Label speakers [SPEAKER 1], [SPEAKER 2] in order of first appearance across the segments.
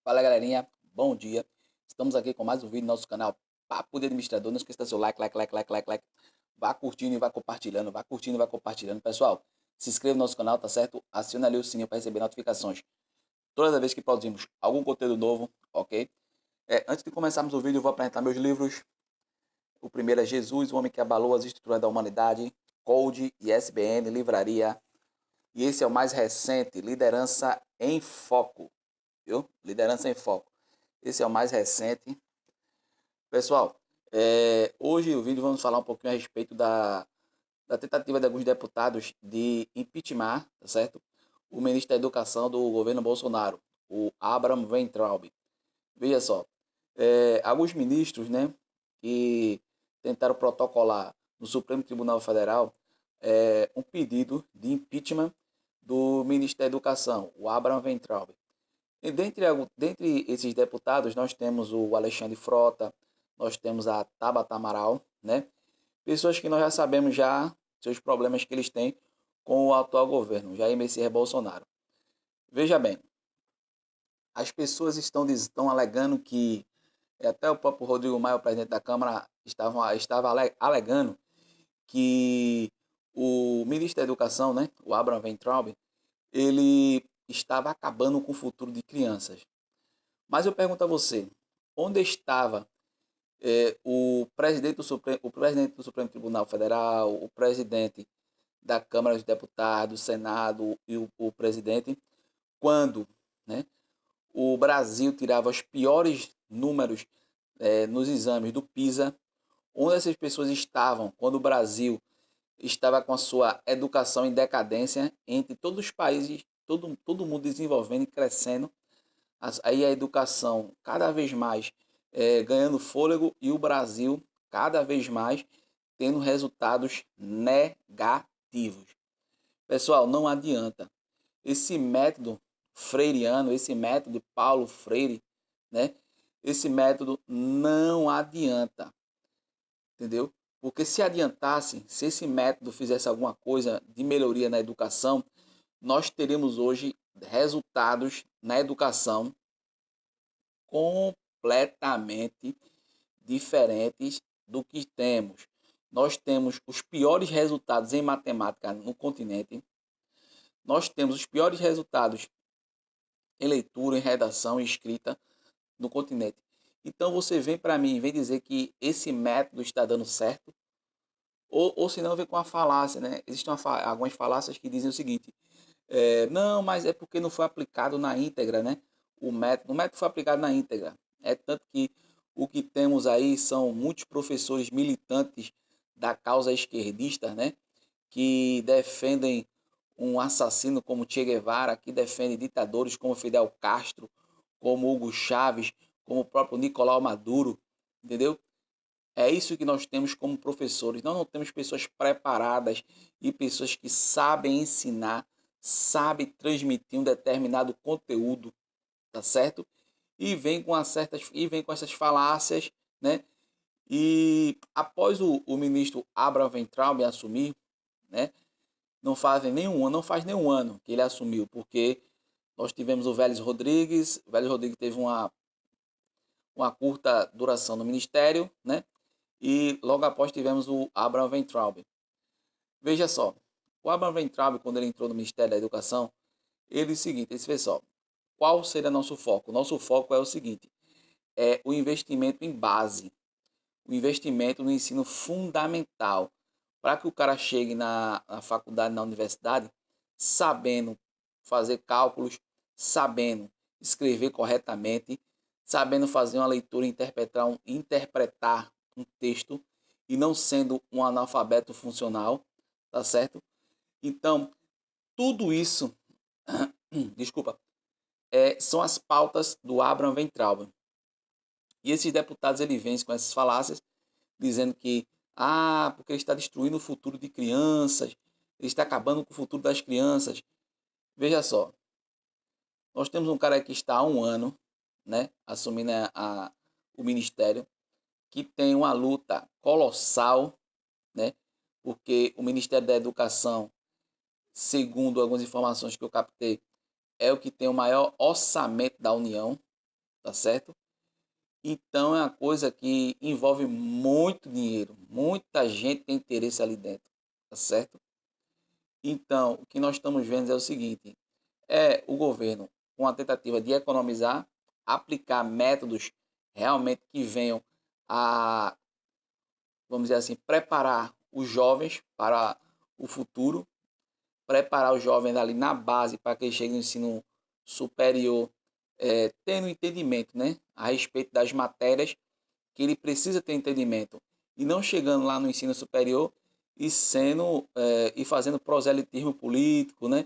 [SPEAKER 1] Fala galerinha, bom dia. Estamos aqui com mais um vídeo no nosso canal Papo de Administrador. Não esqueça do seu like. Vá curtindo e vá compartilhando, vá curtindo e vá compartilhando. Pessoal, se inscreva no nosso canal, tá certo? Acione ali o sininho para receber notificações toda vez que produzimos algum conteúdo novo, ok? Antes de começarmos o vídeo, eu vou apresentar meus livros. O primeiro é Jesus, o Homem que Abalou as Estruturas da Humanidade, Code e SBN, Livraria. E esse é o mais recente, Liderança em Foco, viu? Liderança em Foco. Esse é o mais recente. Pessoal, hoje o vídeo vamos falar um pouquinho a respeito da tentativa de alguns deputados de impeachment, tá certo? O ministro da Educação do governo Bolsonaro, o Abraham Weintraub. Veja só, alguns ministros, né, que tentaram protocolar no Supremo Tribunal Federal um pedido de impeachment do ministro da Educação, o Abraham Weintraub. E dentre esses deputados, nós temos o Alexandre Frota, nós temos a Tabata Amaral, né? Pessoas que nós já sabemos já seus problemas que eles têm com o atual governo, Jair Messias Bolsonaro. Veja bem, as pessoas estão alegando que, até o próprio Rodrigo Maia, o presidente da Câmara, estava alegando que o ministro da Educação, né, o Abraham Weintraub, ele estava acabando com o futuro de crianças. Mas eu pergunto a você, onde estava o presidente do Supremo Tribunal Federal, o presidente da Câmara dos Deputados, Senado e o presidente, quando, né, o Brasil tirava os piores números nos exames do PISA, onde essas pessoas estavam quando o Brasil estava com a sua educação em decadência entre todos os países, todo mundo desenvolvendo e crescendo, aí a educação cada vez mais ganhando fôlego e o Brasil cada vez mais tendo resultados negativos. Pessoal, não adianta. Esse método freiriano, esse método de Paulo Freire, né? Esse método não adianta, entendeu? Porque se adiantasse, se esse método fizesse alguma coisa de melhoria na educação, nós teríamos hoje resultados na educação completamente diferentes do que temos. Nós temos os piores resultados em matemática no continente. Nós temos os piores resultados em leitura, em redação e escrita no continente. Então você vem para mim, vem dizer que esse método está dando certo, ou se não vem com a falácia, né? Existem algumas falácias que dizem o seguinte: não, mas é porque não foi aplicado na íntegra, né? O método foi aplicado na íntegra. É tanto que o que temos aí são muitos professores militantes da causa esquerdista, né? Que defendem um assassino como Che Guevara, que defendem ditadores como Fidel Castro, como Hugo Chávez, como o próprio Nicolau Maduro, entendeu? É isso que nós temos como professores. Nós não temos pessoas preparadas e pessoas que sabem ensinar, sabem transmitir um determinado conteúdo, tá certo? E vem com essas falácias, né? E após o ministro Abraham Weintraub assumir, né? Não faz nenhum ano que ele assumiu, porque nós tivemos o Vélez Rodrigues. O Vélez Rodrigues teve uma curta duração no ministério, né? E logo após tivemos o Abraham Weintraub. Veja só, o Abraham Weintraub, quando ele entrou no Ministério da Educação, ele disse o seguinte: ele fez só, qual seria nosso foco? Nosso foco é o seguinte: é o investimento em base, o investimento no ensino fundamental, para que o cara chegue na faculdade, na universidade, sabendo fazer cálculos, sabendo escrever corretamente, sabendo fazer uma leitura e interpretar um texto e não sendo um analfabeto funcional, tá certo? Então, tudo isso, desculpa, são as pautas do Abraham Weintraub. E esses deputados ele vêm com essas falácias, dizendo que porque ele está destruindo o futuro de crianças, ele está acabando com o futuro das crianças. Veja só, nós temos um cara que está há um ano, né, assumindo o ministério, que tem uma luta colossal, né, porque o Ministério da Educação, segundo algumas informações que eu captei, é o que tem o maior orçamento da União, tá certo? Então é uma coisa que envolve muito dinheiro, muita gente tem interesse ali dentro, tá certo? Então, o que nós estamos vendo é o seguinte, é o governo com a tentativa de economizar, aplicar métodos realmente que venham a, vamos dizer assim, preparar os jovens para o futuro, preparar os jovens ali na base para que eles cheguem no ensino superior, tendo entendimento, né, a respeito das matérias que ele precisa ter entendimento e não chegando lá no ensino superior e sendo e fazendo proselitismo político, né,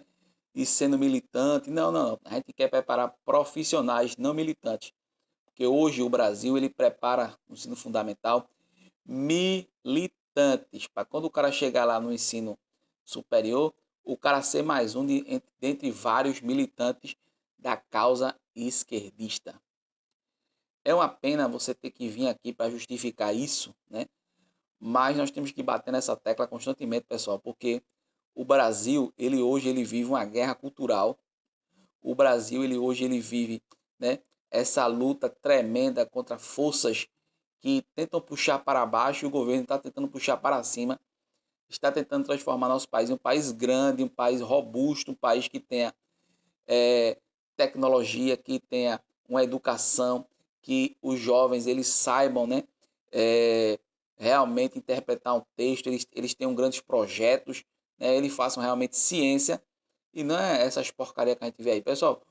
[SPEAKER 1] e sendo militante. Não, não, a gente quer preparar profissionais, não militantes, porque hoje o Brasil ele prepara no ensino fundamental militantes para quando o cara chegar lá no ensino superior, o cara ser mais um dentre vários militantes da causa esquerdista. É uma pena você ter que vir aqui para justificar isso, né? Mas nós temos que bater nessa tecla constantemente, pessoal, porque o Brasil, ele hoje ele vive uma guerra cultural. O Brasil, ele hoje ele vive, né, essa luta tremenda contra forças que tentam puxar para baixo e o governo está tentando puxar para cima, está tentando transformar nosso país em um país grande, um país robusto, um país que tenha tecnologia, que tenha uma educação, que os jovens eles saibam, né, é, realmente interpretar um texto, eles tenham grandes projetos, né, eles façam realmente ciência e não é essas porcarias que a gente vê aí. Pessoal,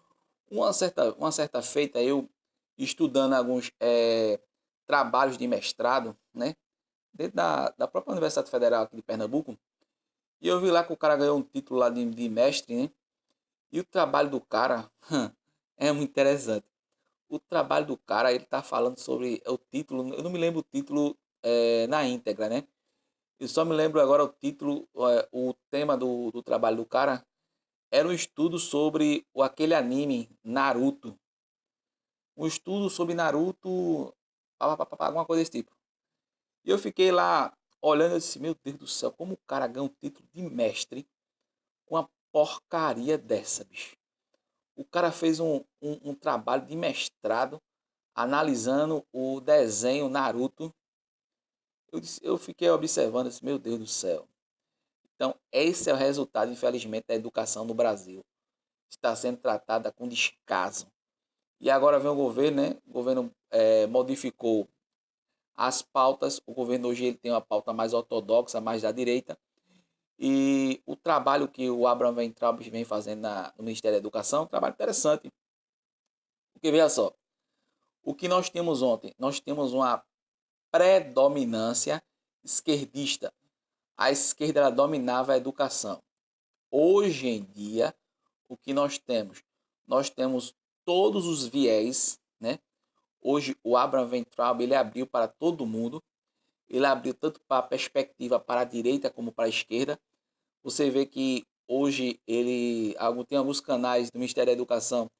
[SPEAKER 1] uma certa feita eu estudando alguns trabalhos de mestrado, né, dentro da própria Universidade Federal aqui de Pernambuco, e eu vi lá que o cara ganhou um título lá de mestre, né? E o trabalho do cara é muito interessante. O trabalho do cara, ele tá falando sobre o título, eu não me lembro o título na íntegra, né? Eu só me lembro agora o título, o tema do trabalho do cara era um estudo sobre aquele anime Naruto. Um estudo sobre Naruto, alguma coisa desse tipo. E eu fiquei lá olhando e disse, meu Deus do céu, como o cara ganha um título de mestre com uma porcaria dessa, bicho. O cara fez um trabalho de mestrado analisando o desenho Naruto. Eu fiquei observando, disse, meu Deus do céu. Então, esse é o resultado, infelizmente, da educação no Brasil. Está sendo tratada com descaso. E agora vem o governo, né? O governo modificou as pautas. O governo hoje ele tem uma pauta mais ortodoxa, mais da direita. E o trabalho que o Abraham Weintraub vem fazendo no Ministério da Educação é um trabalho interessante. Porque veja só, o que nós temos ontem? Nós temos uma predominância esquerdista. A esquerda ela dominava a educação. Hoje em dia, o que nós temos? Nós temos todos os viés, né? Hoje o Abraham Weintraub ele abriu para todo mundo. Ele abriu tanto para a perspectiva para a direita como para a esquerda. Você vê que hoje tem alguns canais do Ministério da Educação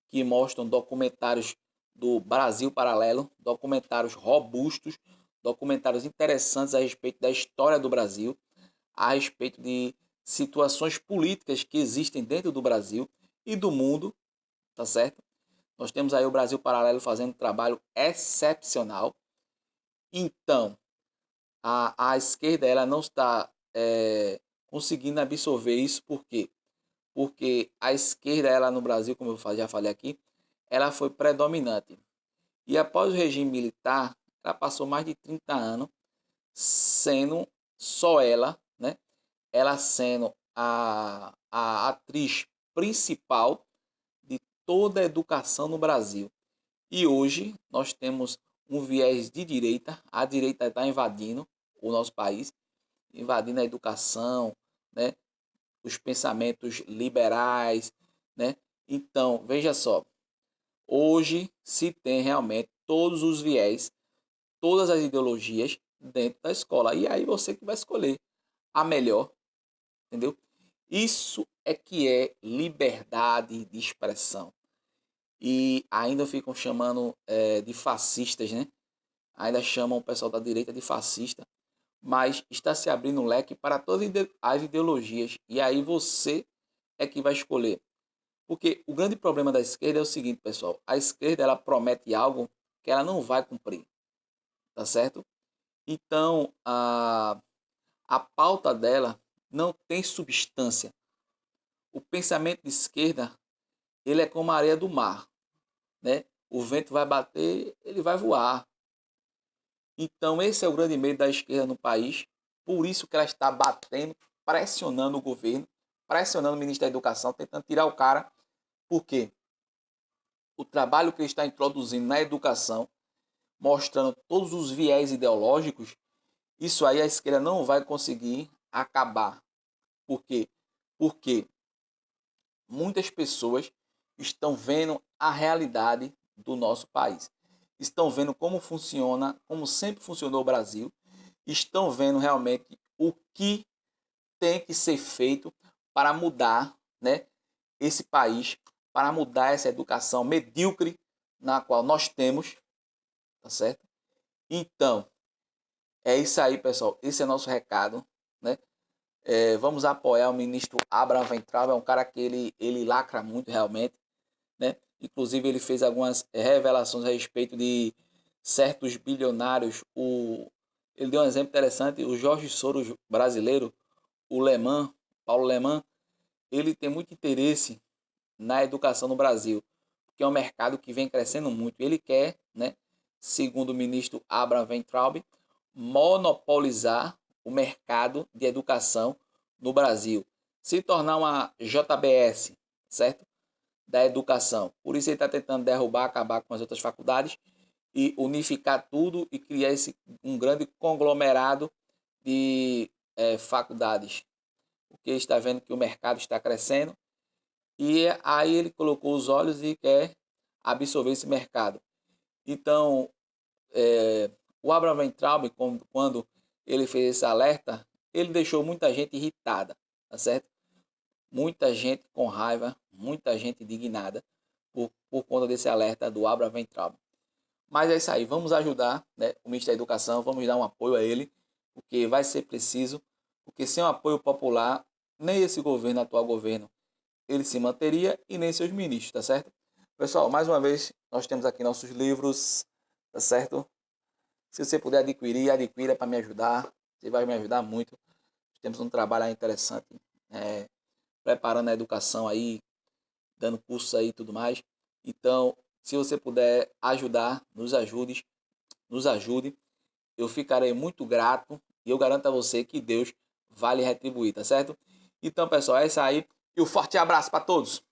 [SPEAKER 1] que mostram documentários do Brasil Paralelo, documentários robustos, documentários interessantes a respeito da história do Brasil, a respeito de situações políticas que existem dentro do Brasil e do mundo, tá certo? Nós temos aí o Brasil Paralelo fazendo um trabalho excepcional. Então, a esquerda ela não está conseguindo absorver isso, por quê? Porque a esquerda, ela no Brasil, como eu já falei aqui, ela foi predominante. E após o regime militar, ela passou mais de 30 anos sendo só ela, né? Ela sendo a atriz principal de toda a educação no Brasil. E hoje nós temos um viés de direita, a direita está invadindo o nosso país, invadindo a educação, né? Os pensamentos liberais, né? Então, veja só, hoje se tem realmente todos os viés, todas as ideologias dentro da escola. E aí você que vai escolher a melhor, entendeu? Isso é que é liberdade de expressão. E ainda ficam chamando de fascistas, né? Ainda chamam o pessoal da direita de fascista, mas está se abrindo um leque para todas as ideologias. E aí você é que vai escolher Porque o grande problema da esquerda é o seguinte, pessoal. A esquerda, ela promete algo que ela não vai cumprir, tá certo? Então, a pauta dela não tem substância. O pensamento de esquerda, ele é como a areia do mar, né? O vento vai bater, ele vai voar. Então, esse é o grande medo da esquerda no país. Por isso que ela está batendo, pressionando o governo, pressionando o ministro da Educação, tentando tirar o cara. Por quê? O trabalho que ele está introduzindo na educação, mostrando todos os viés ideológicos, isso aí a esquerda não vai conseguir acabar. Por quê? Porque muitas pessoas estão vendo a realidade do nosso país. Estão vendo como funciona, como sempre funcionou o Brasil. Estão vendo realmente o que tem que ser feito para mudar, né, esse país, para mudar essa educação medíocre na qual nós temos, tá certo? Então, é isso aí, pessoal. Esse é nosso recado, né? Vamos apoiar o ministro Abraham Weintraub, é um cara que ele lacra muito realmente, né? Inclusive ele fez algumas revelações a respeito de certos bilionários. Ele deu um exemplo interessante, o Jorge Soros brasileiro, o Leman, Paulo Leman, ele tem muito interesse na educação no Brasil, porque é um mercado que vem crescendo muito. Ele quer, né, segundo o ministro Abraham Weintraub, monopolizar o mercado de educação no Brasil, se tornar uma JBS, certo? Da educação. Por isso ele está tentando derrubar, acabar com as outras faculdades e unificar tudo e criar um grande conglomerado de faculdades. Porque está vendo que o mercado está crescendo e aí ele colocou os olhos e quer absorver esse mercado. Então, o Abraham Weintraub, quando ele fez esse alerta, ele deixou muita gente irritada, tá certo? Muita gente com raiva, muita gente indignada por conta desse alerta do Abraham Weintraub. Mas é isso aí, vamos ajudar, né, o ministro da Educação, vamos dar um apoio a ele, porque vai ser preciso, porque sem o apoio popular, nem esse governo, atual governo, ele se manteria e nem seus ministros, tá certo? Pessoal, mais uma vez, nós temos aqui nossos livros, tá certo? Se você puder adquirir, adquira para me ajudar, você vai me ajudar muito. Temos um trabalho aí interessante, preparando a educação aí, dando cursos aí e tudo mais. Então, se você puder ajudar, nos ajude. Eu ficarei muito grato e eu garanto a você que Deus vai lhe retribuir, tá certo? Então, pessoal, é isso aí. E um forte abraço para todos.